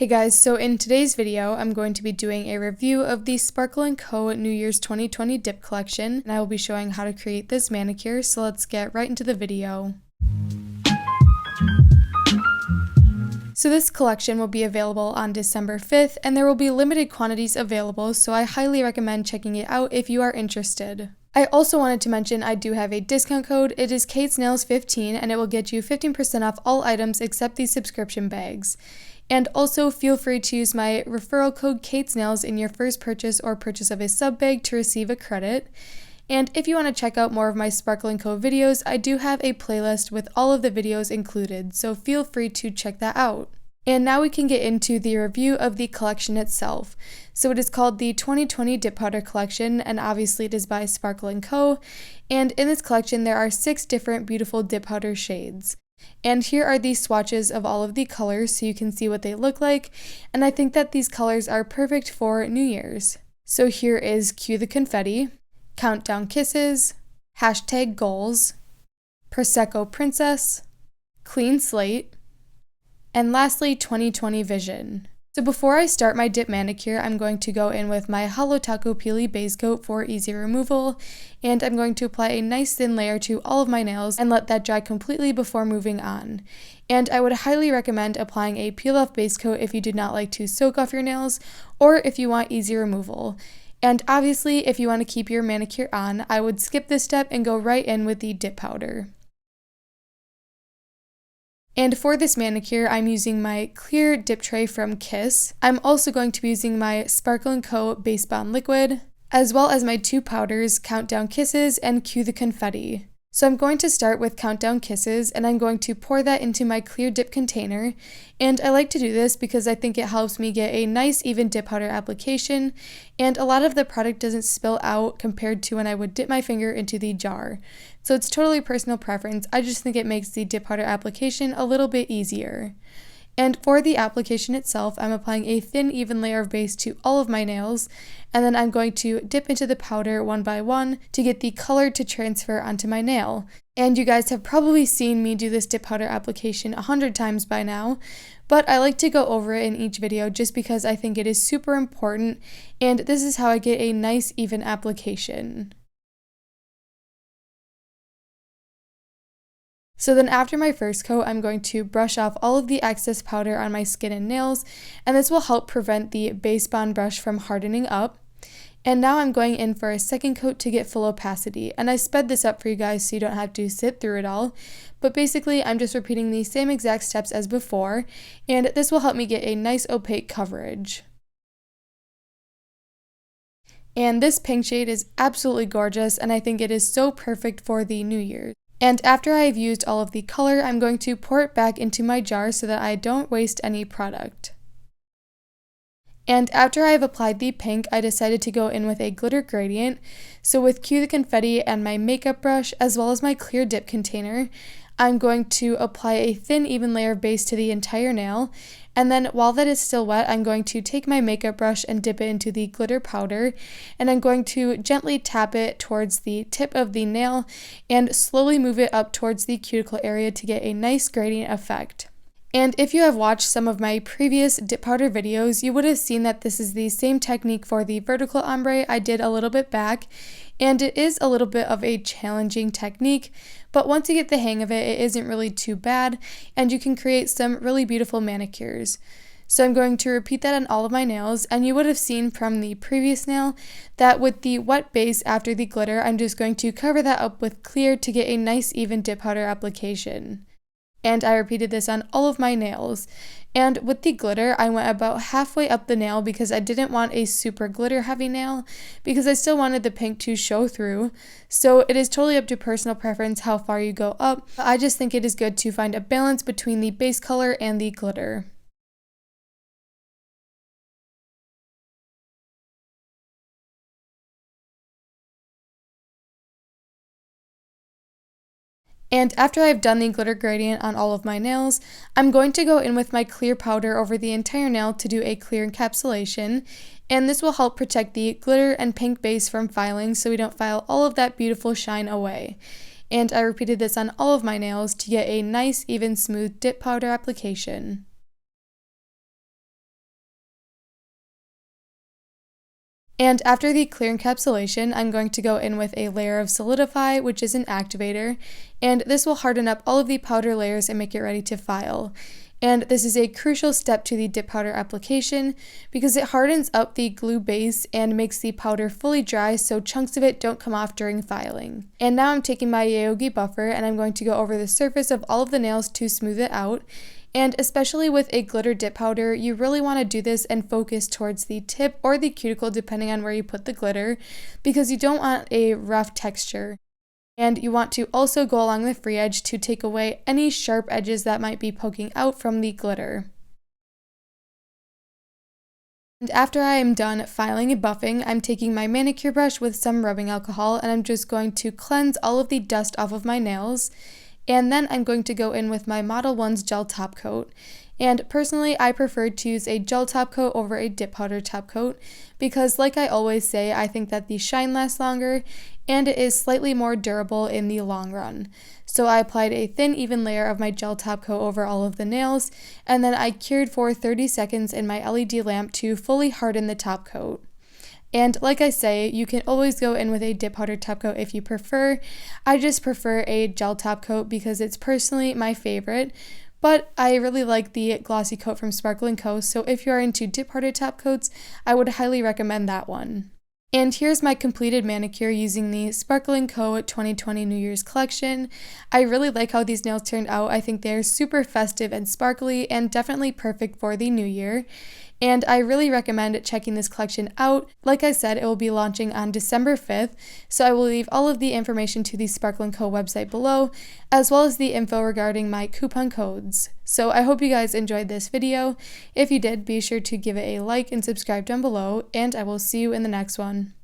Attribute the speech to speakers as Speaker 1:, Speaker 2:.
Speaker 1: Hey guys, so in today's video, I'm going to be doing a review of the Sparkle & Co. New Year's 2020 dip collection, and I will be showing how to create this manicure, so let's get right into the video. So this collection will be available on December 5th, and there will be limited quantities available, so I highly recommend checking it out if you are interested. I also wanted to mention I do have a discount code. It is katesnails15, and it will get you 15% off all items except these subscription bags. And also feel free to use my referral code katesnails in your first purchase or purchase of a sub bag to receive a credit. And if you want to check out more of my Sparkle & Co. videos, I do have a playlist with all of the videos included, so feel free to check that out. And now we can get into the review of the collection itself. So it is called the 2020 Dip Powder Collection, and obviously it is by Sparkle & Co. And in this collection there are 6 different beautiful dip powder shades. And here are the swatches of all of the colors so you can see what they look like, and I think that these colors are perfect for New Year's. So here is Cue the Confetti, Countdown Kisses, Hashtag Goals, Prosecco Princess, Clean Slate, and lastly 2020 Vision. So before I start my dip manicure, I'm going to go in with my Holo Taco Peely Base Coat for easy removal, and I'm going to apply a nice thin layer to all of my nails and let that dry completely before moving on. And I would highly recommend applying a peel-off base coat if you do not like to soak off your nails, or if you want easy removal. And obviously, if you want to keep your manicure on, I would skip this step and go right in with the dip powder. And for this manicure, I'm using my clear dip tray from Kiss. I'm also going to be using my Sparkle & Co. Base Bond Liquid, as well as my 2 powders, Countdown Kisses and Cue the Confetti. So I'm going to start with Countdown Kisses, and I'm going to pour that into my clear dip container. And I like to do this because I think it helps me get a nice even dip powder application, and a lot of the product doesn't spill out compared to when I would dip my finger into the jar. So it's totally personal preference. I just think it makes the dip powder application a little bit easier. And for the application itself, I'm applying a thin, even layer of base to all of my nails, and then I'm going to dip into the powder one by one to get the color to transfer onto my nail. And you guys have probably seen me do this dip powder application 100 times by now, but I like to go over it in each video just because I think it is super important, and this is how I get a nice, even application. So then after my first coat, I'm going to brush off all of the excess powder on my skin and nails, and this will help prevent the base bond brush from hardening up. And now I'm going in for a second coat to get full opacity, and I sped this up for you guys so you don't have to sit through it all. But basically, I'm just repeating the same exact steps as before, and this will help me get a nice opaque coverage. And this pink shade is absolutely gorgeous, and I think it is so perfect for the New Year's. And after I've used all of the color, I'm going to pour it back into my jar so that I don't waste any product. And after I've applied the pink, I decided to go in with a glitter gradient. So with Cue the Confetti and my makeup brush, as well as my clear dip container, I'm going to apply a thin, even layer of base to the entire nail. And then while that is still wet, I'm going to take my makeup brush and dip it into the glitter powder, and I'm going to gently tap it towards the tip of the nail and slowly move it up towards the cuticle area to get a nice gradient effect. And if you have watched some of my previous dip powder videos, you would have seen that this is the same technique for the vertical ombre I did a little bit back, and it is a little bit of a challenging technique, but once you get the hang of it, it isn't really too bad, and you can create some really beautiful manicures. So I'm going to repeat that on all of my nails, and you would have seen from the previous nail that with the wet base after the glitter, I'm just going to cover that up with clear to get a nice even dip powder application. And I repeated this on all of my nails. And with the glitter, I went about halfway up the nail because I didn't want a super glitter heavy nail, because I still wanted the pink to show through. So it is totally up to personal preference how far you go up. I just think it is good to find a balance between the base color and the glitter. And after I've done the glitter gradient on all of my nails, I'm going to go in with my clear powder over the entire nail to do a clear encapsulation, and this will help protect the glitter and pink base from filing so we don't file all of that beautiful shine away. And I repeated this on all of my nails to get a nice, even, smooth dip powder application. And after the clear encapsulation, I'm going to go in with a layer of Solidify, which is an activator, and this will harden up all of the powder layers and make it ready to file. And this is a crucial step to the dip powder application because it hardens up the glue base and makes the powder fully dry so chunks of it don't come off during filing. And now I'm taking my Yogi buffer and I'm going to go over the surface of all of the nails to smooth it out. And especially with a glitter dip powder, you really want to do this and focus towards the tip or the cuticle depending on where you put the glitter because you don't want a rough texture. And you want to also go along the free edge to take away any sharp edges that might be poking out from the glitter. And after I am done filing and buffing, I'm taking my manicure brush with some rubbing alcohol and I'm just going to cleanse all of the dust off of my nails. And then I'm going to go in with my Model 1's gel top coat. And personally, I prefer to use a gel top coat over a dip powder top coat because, like I always say, I think that the shine lasts longer and it is slightly more durable in the long run. So I applied a thin, even layer of my gel top coat over all of the nails, and then I cured for 30 seconds in my LED lamp to fully harden the top coat. And like I say, you can always go in with a dip powder top coat if you prefer. I just prefer a gel top coat because it's personally my favorite. But I really like the glossy coat from Sparkle & Co. So if you are into dip powder top coats, I would highly recommend that one. And here's my completed manicure using the Sparkle & Co. 2020 New Year's collection. I really like how these nails turned out. I think they're super festive and sparkly and definitely perfect for the new year. And I really recommend checking this collection out. Like I said, it will be launching on December 5th, so I will leave all of the information to the Sparkle & Co. website below, as well as the info regarding my coupon codes. So I hope you guys enjoyed this video. If you did, be sure to give it a like and subscribe down below, and I will see you in the next one.